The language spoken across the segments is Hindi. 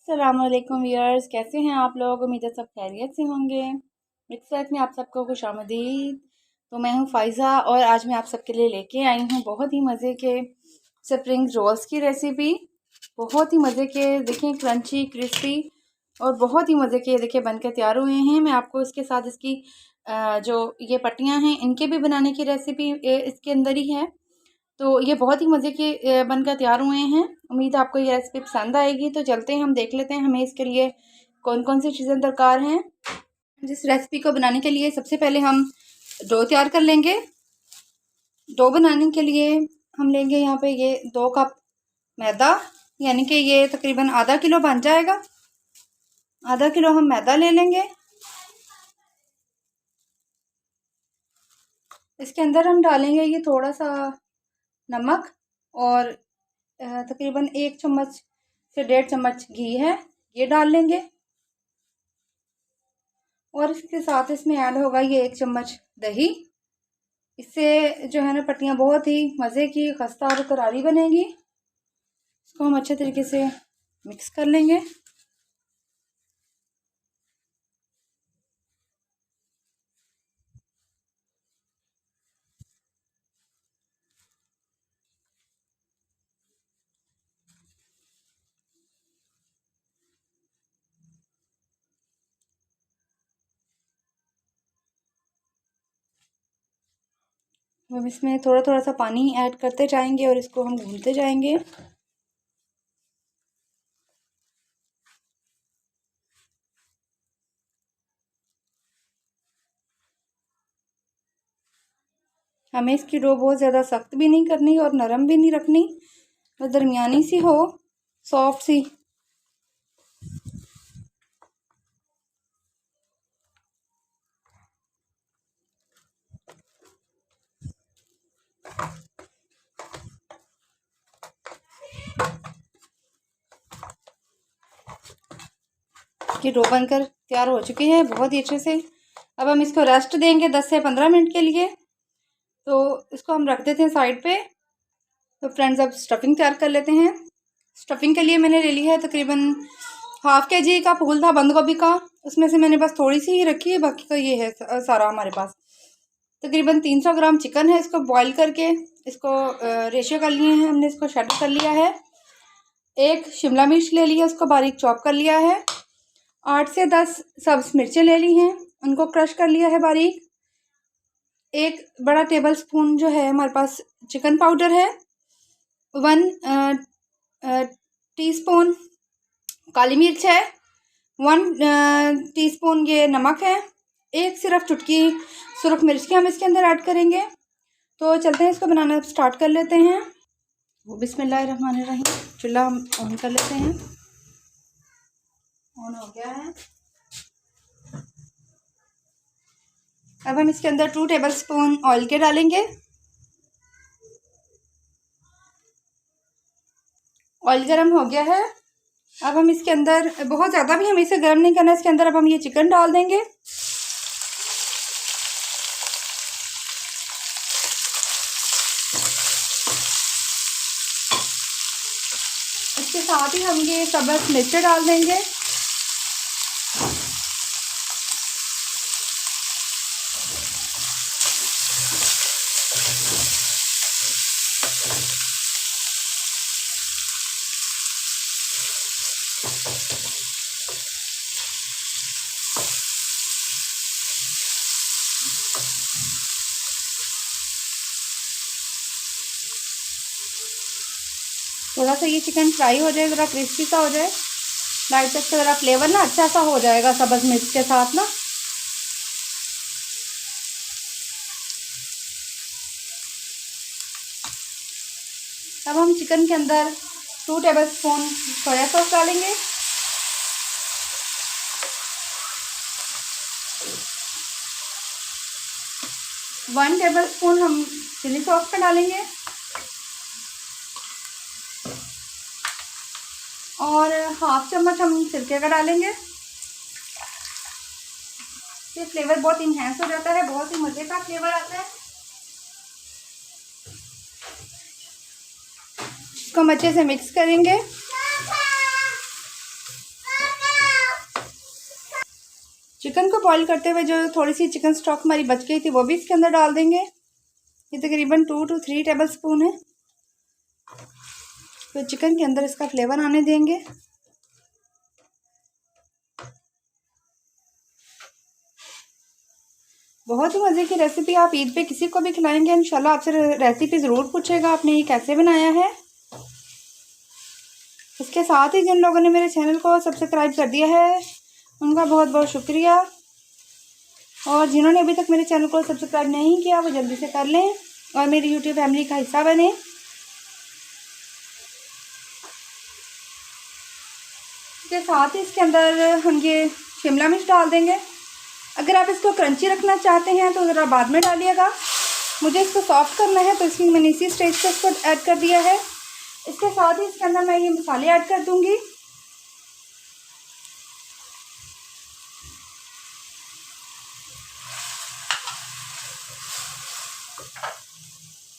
अस्सलामुअलैकुम व्यूअर्स, कैसे हैं आप लोग। उम्मीद है सब खैरियत से होंगे। मिक्स वेज में आप सबको खुशामदीद। तो मैं हूं फ़ाइज़ा और आज मैं आप सबके लिए लेके आई हूं बहुत ही मज़े के स्प्रिंग रोल्स की रेसिपी। बहुत ही मज़े के, देखें क्रंची क्रिस्पी और बहुत ही मज़े के देखिए बनकर तैयार हुए हैं। मैं आपको इसके साथ इसकी जो ये पट्टियाँ हैं इनके भी बनाने की रेसिपी इसके अंदर ही है। तो ये बहुत ही मज़े के बनकर तैयार हुए हैं। उम्मीद है आपको ये रेसिपी पसंद आएगी। तो चलते हैं, हम देख लेते हैं हमें इसके लिए कौन कौन सी चीज़ें दरकार हैं। जिस रेसिपी को बनाने के लिए सबसे पहले हम डो तैयार कर लेंगे। डो बनाने के लिए हम लेंगे यहाँ पे ये 2 कप मैदा, यानी कि ये तकरीबन आधा किलो बन जाएगा। आधा किलो हम मैदा ले लेंगे। इसके अंदर हम डालेंगे ये थोड़ा सा नमक और तकरीबन 1 चम्मच से 1.5 चम्मच घी है, ये डाल लेंगे। और इसके साथ इसमें ऐड होगा ये 1 चम्मच दही। इससे जो है ना पट्टियाँ बहुत ही मज़े की खस्ता और करारी बनेगी। इसको हम अच्छे तरीके से मिक्स कर लेंगे। हम इसमें थोड़ा थोड़ा सा पानी ऐड करते जाएंगे और इसको हम भूनते जाएंगे। हमें इसकी डो बहुत ज़्यादा सख्त भी नहीं करनी और नरम भी नहीं रखनी, बस दरमियानी सी हो, सॉफ्ट सी। ये डो बनकर तैयार हो चुकी है बहुत ही अच्छे से। अब हम इसको रेस्ट देंगे 10 से 15 मिनट के लिए। तो इसको हम रख देते हैं साइड पे। तो फ्रेंड्स अब स्टफिंग तैयार कर लेते हैं। स्टफिंग के लिए मैंने ले ली है तकरीबन ½ kg का फूल था बंद गोभी का, उसमें से मैंने बस थोड़ी सी ही रखी है, बाकी का ये है सारा हमारे पास। तकरीबन 300 ग्राम चिकन है, इसको बॉईल करके इसको रेशियो कर लिए हैं हमने, इसको शेड कर लिया है। 1 शिमला मिर्च ले लिया, उसको बारीक चॉप कर लिया है। 8 से 10 सब्ज मिर्चें ले ली हैं, उनको क्रश कर लिया है बारीक। 1 बड़ा टेबल स्पून जो है हमारे पास चिकन पाउडर है। 1 टीस्पून काली मिर्च है। 1 टीस्पून ये नमक है। 1 सिर्फ चुटकी सुरख मिर्च की हम इसके अंदर ऐड करेंगे। तो चलते हैं, इसको बनाना स्टार्ट कर लेते हैं। वो बिस्मिल्लाहिर्रहमानिर्रहीम। चूल्हा हम ऑन कर लेते हैं। ऑन हो गया है। अब हम इसके अंदर 2 टेबल स्पून ऑयल के डालेंगे। ऑयल गर्म हो गया है। अब हम इसके अंदर, बहुत ज़्यादा भी हमें इसे गर्म नहीं करना, इसके अंदर अब हम ये चिकन डाल देंगे। इसके साथ ही हम ये सब्ज़ मिर्चें डाल देंगे। थोड़ा सा ये चिकन फ्राई हो जाए, ज़रा क्रिस्पी सा हो जाए, लाइट तक ज़रा फ्लेवर ना अच्छा सा हो जाएगा सब्ज़ मिर्च के साथ ना। अब हम चिकन के अंदर 2 टेबल स्पून सोया सॉस डालेंगे। 1 टेबल स्पून हम चिली सॉस का डालेंगे और ½ चम्मच हम सिरके का डालेंगे। ये फ्लेवर बहुत इन्हेंस हो जाता है, बहुत ही मज़े का फ्लेवर आता है। इसको हम अच्छे से मिक्स करेंगे। चिकन को बॉईल करते हुए जो थोड़ी सी चिकन स्टॉक हमारी बच गई थी वो भी इसके अंदर डाल देंगे। ये तकरीबन 2 to 3 टेबल स्पून है। तो चिकन के अंदर इसका फ्लेवर आने देंगे। बहुत ही मज़े की रेसिपी, आप ईद पे किसी को भी खिलाएंगे इंशाल्लाह आपसे रेसिपी ज़रूर पूछेगा आपने ये कैसे बनाया है। इसके साथ ही जिन लोगों ने मेरे चैनल को सब्सक्राइब कर दिया है उनका बहुत बहुत शुक्रिया, और जिन्होंने अभी तक मेरे चैनल को सब्सक्राइब नहीं किया वो जल्दी से कर लें और मेरी यूट्यूब फैमिली का हिस्सा बने। इसके साथ ही इसके अंदर हम ये शिमला मिर्च डाल देंगे। अगर आप इसको क्रंची रखना चाहते हैं तो ज़रा बाद में डालिएगा। मुझे इसको सॉफ्ट करना है तो इसलिए मैंने इसी स्टेज पे इसको ऐड कर दिया है। इसके साथ ही इसके अंदर मैं ये मसाले ऐड कर दूंगी।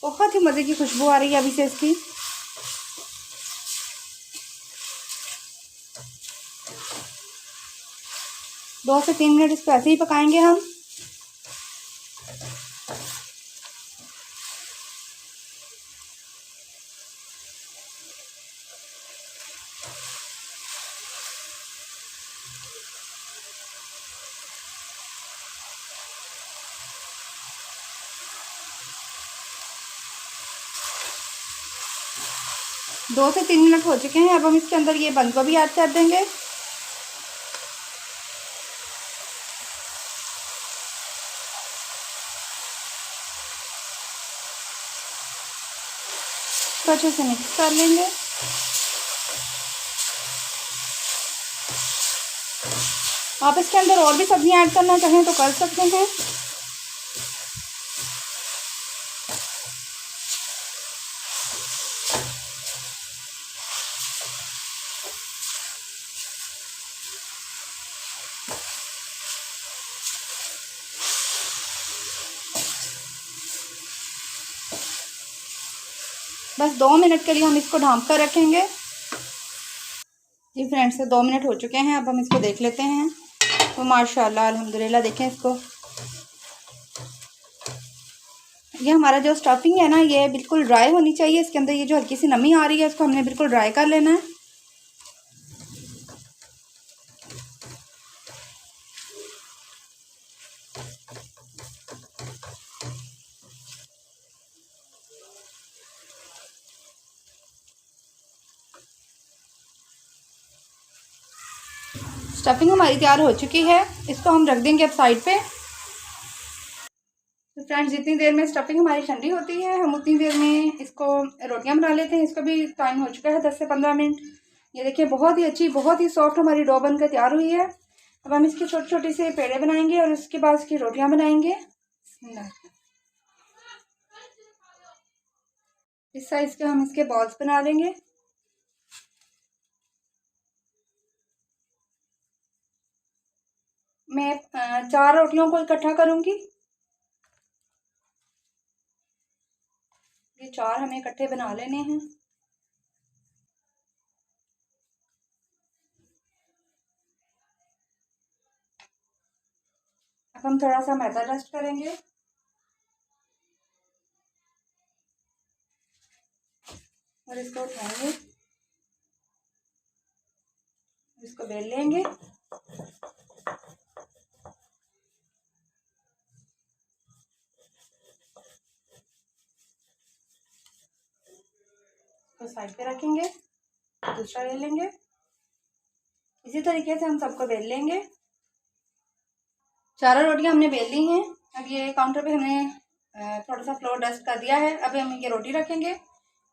बहुत ही मज़े की खुशबू आ रही है अभी से इसकी। दो से 3 मिनट इसको ऐसे ही पकाएंगे हम। दो से 3 मिनट हो चुके हैं। अब हम इसके अंदर ये बंद गोभी ऐड कर देंगे। तो अच्छे से मिक्स कर लेंगे। आप इसके अंदर और भी सब्जियां ऐड करना चाहें तो कर सकते हैं। बस 2 मिनट के लिए हम इसको ढाँप कर रखेंगे। जी फ्रेंड्स, 2 मिनट हो चुके हैं। अब हम इसको देख लेते हैं। तो माशाल्लाह अल्हम्दुलिल्लाह देखें इसको। ये हमारा जो स्टफिंग है ना ये बिल्कुल ड्राई होनी चाहिए। इसके अंदर ये जो हल्की सी नमी आ रही है इसको हमने बिल्कुल ड्राई कर लेना है। स्टफिंग हमारी तैयार हो चुकी है। इसको हम रख देंगे अब साइड पे। तो फ्रेंड्स, जितनी देर में स्टफिंग हमारी ठंडी होती है हम उतनी देर में इसको रोटियां बना लेते हैं। इसको भी टाइम हो चुका है 10 से 15 मिनट। ये देखिए बहुत ही अच्छी बहुत ही सॉफ्ट हमारी डो बनकर तैयार हुई है। अब हम इसकी छोटी छोटी से पेड़े बनाएंगे और उसके बाद इसकी रोटियां बनाएंगे। इस साइज के हम इसके बॉल्स बना लेंगे। मैं 4 रोटियों को इकट्ठा करूंगी। ये 4 हमें इकट्ठे बना लेने हैं। अब हम थोड़ा सा मैदा डस्ट करेंगे और इसको उठाएंगे, इसको बेल लेंगे। तो साइड पे रखेंगे, दूसरा ले लेंगे। इसी तरीके से हम सबको बेल लेंगे। चारों रोटियां हमने बेल ली हैं। अब ये काउंटर पे हमने थोड़ा सा फ्लोर डस्ट कर दिया है। अब हम ये रोटी रखेंगे,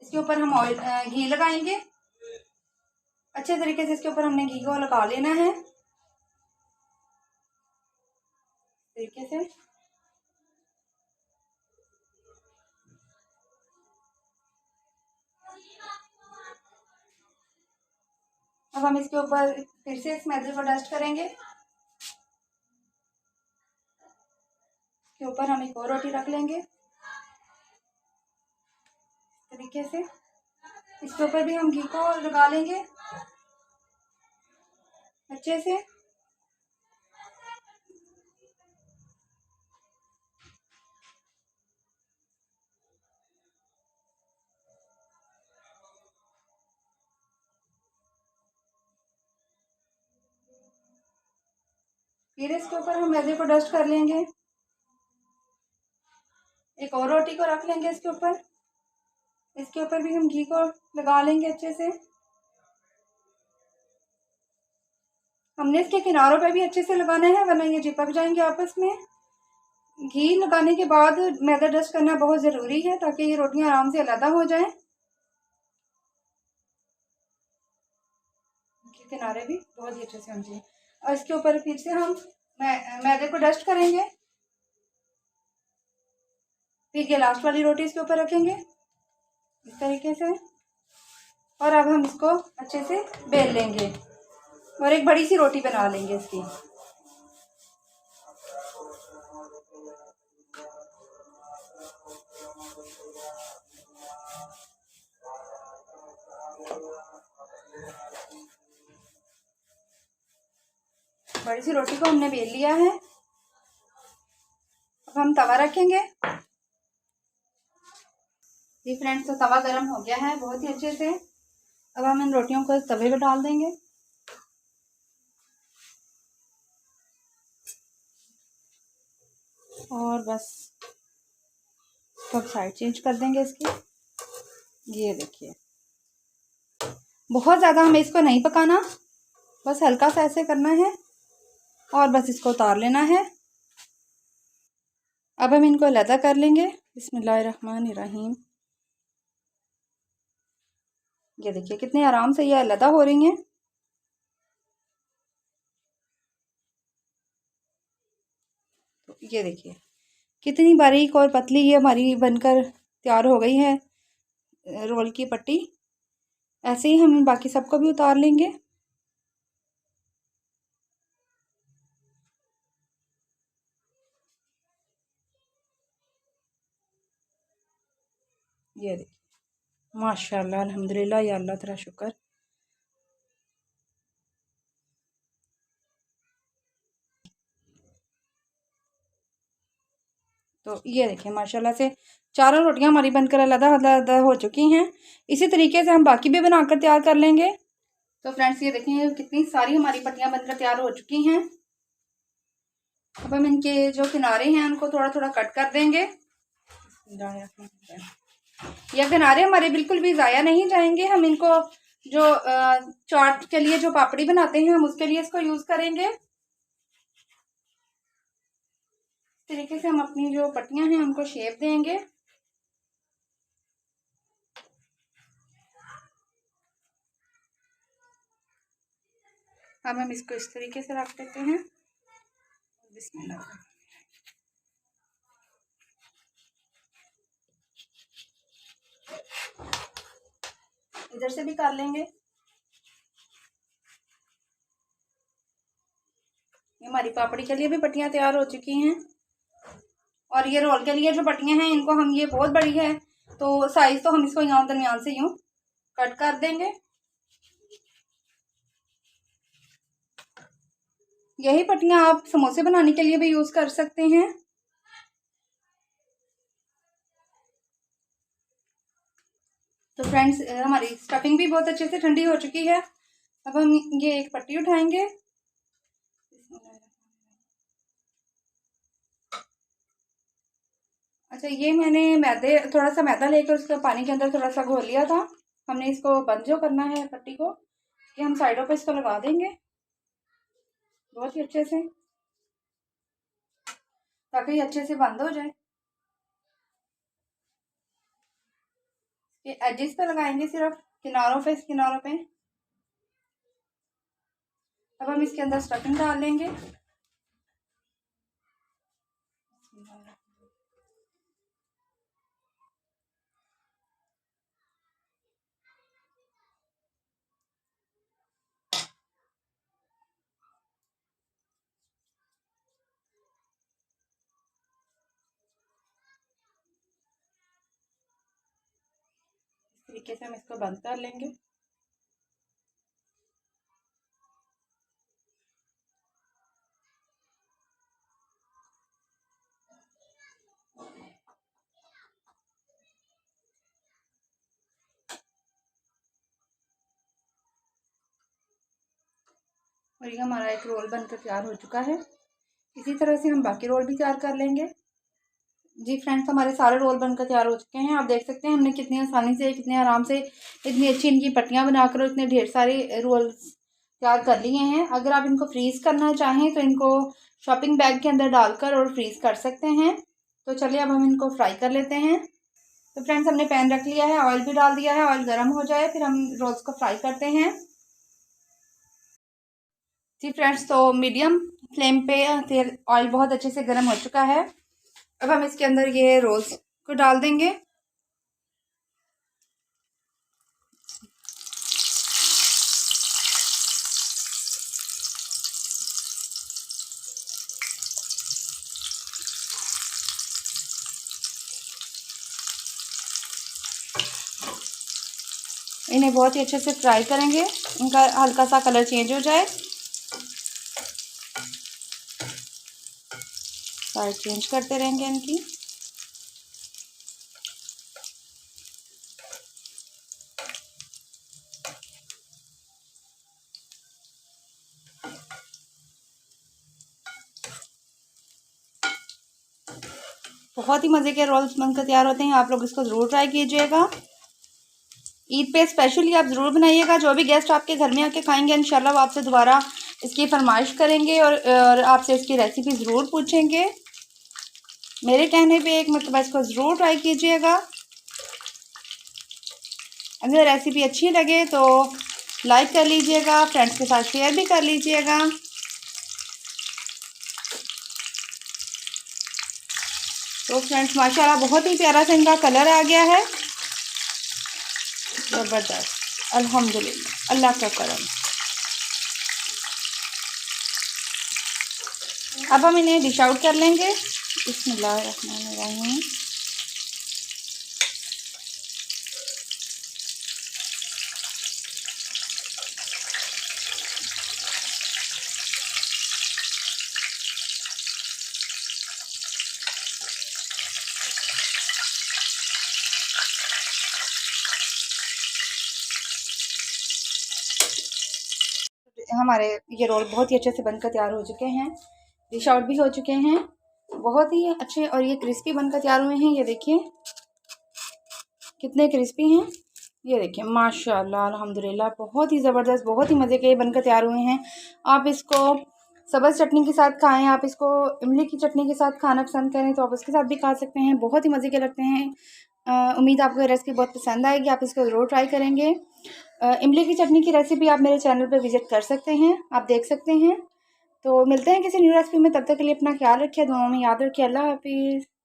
इसके ऊपर हम ऑयल घी लगाएंगे। अच्छे तरीके से इसके ऊपर हमने घी को लगा लेना है तरीके से। अब हम इसके ऊपर फिर से इस मैदे को डस्ट करेंगे। इसके ऊपर हम एक और रोटी रख लेंगे तरीके से। इसके ऊपर भी हम घी को लगा लेंगे अच्छे से। फिर इसके ऊपर हम मैदे को डस्ट कर लेंगे। एक और रोटी को रख लेंगे इसके ऊपर। इसके ऊपर भी हम घी को लगा लेंगे अच्छे से। हमने इसके किनारों पे भी अच्छे से लगाना है, वरना ये चिपक जाएंगे आपस में। घी लगाने के बाद मैदा डस्ट करना बहुत ज़रूरी है ताकि ये रोटियां आराम से अलग हो जाएं। किनारे भी बहुत ही अच्छे से होने चाहिए। और इसके ऊपर फिर से हम मैदे को डस्ट करेंगे। फिर ये लास्ट वाली रोटी इसके ऊपर रखेंगे इस तरीके से। और अब हम इसको अच्छे से बेल लेंगे और एक बड़ी सी रोटी बना लेंगे इसकी। बड़ी सी रोटी को हमने बेल लिया है। अब हम तवा रखेंगे। जी फ्रेंड्स, तो तवा गरम हो गया है बहुत ही अच्छे से। अब हम इन रोटियों को इस तवे पे डाल देंगे। और बस सब साइड चेंज कर देंगे इसकी। ये देखिए, बहुत ज़्यादा हमें इसको नहीं पकाना, बस हल्का सा ऐसे करना है और बस इसको उतार लेना है। अब हम इनको अलग कर लेंगे। बिस्मिल्लाहिर्रहमानिर्रहीम। ये देखिए कितने आराम से ये अलग हो रही हैं। तो ये देखिए कितनी बारीक और पतली ये हमारी बनकर तैयार हो गई है रोल की पट्टी। ऐसे ही हम बाकी सबको भी उतार लेंगे। ये देखिए माशाल्लाह, अल्हम्दुलिल्लाह, या अल्लाह तेरा शुक्र। तो ये देखिए माशाल्लाह से चारों रोटियां हमारी बनकर अलग हो चुकी हैं। इसी तरीके से हम बाकी भी बनाकर तैयार कर लेंगे। तो फ्रेंड्स ये देखें कितनी सारी हमारी पट्टियां बनकर तैयार हो चुकी हैं। अब हम इनके जो किनारे हैं उनको थोड़ा थोड़ा कट कर देंगे। ये किनारे हमारे बिल्कुल भी ज़ाया नहीं जाएंगे। हम इनको जो चाट के लिए जो पापड़ी बनाते हैं हम उसके लिए इसको यूज़ करेंगे। इस तरीके से हम अपनी जो पट्टियां हैं उनको शेप देंगे। अब हम इसको इस तरीके से रख देते हैं। बिस्मिल्लाह। इधर से भी कर लेंगे। ये हमारी पापड़ी के लिए भी पट्टियां तैयार हो चुकी हैं। और ये रोल के लिए जो पट्टियां हैं इनको हम, ये बहुत बड़ी है तो साइज तो हम इसको यहाँ दरमियान से यूं कट कर देंगे। यही पट्टियां आप समोसे बनाने के लिए भी यूज कर सकते हैं। तो फ्रेंड्स हमारी स्टफिंग भी बहुत अच्छे से ठंडी हो चुकी है। अब हम ये एक पट्टी उठाएंगे। अच्छा, ये मैंने थोड़ा सा मैदा लेकर उसके पानी के अंदर थोड़ा सा घोल लिया था। हमने इसको बंद जो करना है पट्टी को, कि हम साइडों पे इसको लगा देंगे बहुत ही अच्छे से, ताकि ये अच्छे से बंद हो जाए। ये एजेस पे लगाएंगे, सिर्फ किनारों पे, इस किनारों पे। अब हम इसके अंदर स्टफिंग डाल लेंगे। इस तरीके से हम इसको बंद कर लेंगे। और ये हमारा एक रोल बनकर तैयार हो चुका है। इसी तरह से हम बाकी रोल भी तैयार कर लेंगे। जी फ्रेंड्स, हमारे सारे रोल बनकर तैयार हो चुके हैं। आप देख सकते हैं हमने कितनी आसानी से, कितने आराम से, इतनी अच्छी इनकी पट्टियाँ बनाकर और इतने ढेर सारे रोल्स तैयार कर लिए हैं। अगर आप इनको फ्रीज़ करना चाहें तो इनको शॉपिंग बैग के अंदर डालकर और फ्रीज़ कर सकते हैं। तो चलिए अब हम इनको फ्राई कर लेते हैं। तो फ्रेंड्स, हमने पैन रख लिया है, ऑयल भी डाल दिया है। ऑयल गर्म हो जाए फिर हम रोल्स को फ्राई करते हैं। जी फ्रेंड्स, तो मीडियम फ्लेम पे तेल ऑयल बहुत अच्छे से गर्म हो चुका है। अब हम इसके अंदर ये रोल्स को डाल देंगे। इन्हें बहुत ही अच्छे से फ्राई करेंगे, इनका हल्का सा कलर चेंज हो जाए। साइड चेंज करते रहेंगे इनकी। बहुत ही मज़े के रोल्स बनकर तैयार होते हैं। आप लोग इसको ज़रूर ट्राई कीजिएगा। ईद पे स्पेशली आप ज़रूर बनाइएगा। जो भी गेस्ट आपके घर में आके खाएंगे इंशाल्लाह वो आपसे दोबारा इसकी फरमाइश करेंगे और आपसे इसकी रेसिपी ज़रूर पूछेंगे। मेरे कहने पे एक मरतबा इसको ज़रूर ट्राई कीजिएगा। अगर रेसिपी अच्छी लगे तो लाइक कर लीजिएगा, फ्रेंड्स के साथ शेयर भी कर लीजिएगा। तो फ्रेंड्स, माशाल्लाह बहुत ही प्यारा सा इनका कलर आ गया है। ज़बरदस्त, अल्हम्दुलिल्लाह, अल्लाह का करम। अब हम इन्हें डिश आउट कर लेंगे। बिस्मिल्लाहिर्रहमानिर्रहीम। हमारे ये रोल बहुत ही अच्छे से बनकर तैयार हो चुके हैं, डिश आउट भी हो चुके हैं। बहुत ही अच्छे और ये क्रिस्पी बनकर तैयार हुए हैं। ये देखिए कितने क्रिस्पी हैं। ये देखिए माशाल्लाह अल्हम्दुलिल्लाह, बहुत ही ज़बरदस्त, बहुत ही मज़े के बनकर तैयार हुए हैं। आप इसको सब्ज़ चटनी के साथ खाएं, आप इसको इमली की चटनी के साथ खाना पसंद करें तो आप उसके साथ भी खा सकते हैं। बहुत ही मज़े के लगते हैं। उम्मीद आपको ये रेसिपी बहुत पसंद आएगी, आप इसको ज़रूर ट्राई करेंगे। इमली की चटनी की रेसिपी आप मेरे चैनल पर विज़िट कर सकते हैं, आप देख सकते हैं। तो मिलते हैं किसी न्यू रेसिपी में, तब तक के लिए अपना ख्याल रखिए, दुआओं में याद रखिए। अल्लाह हाफिज़।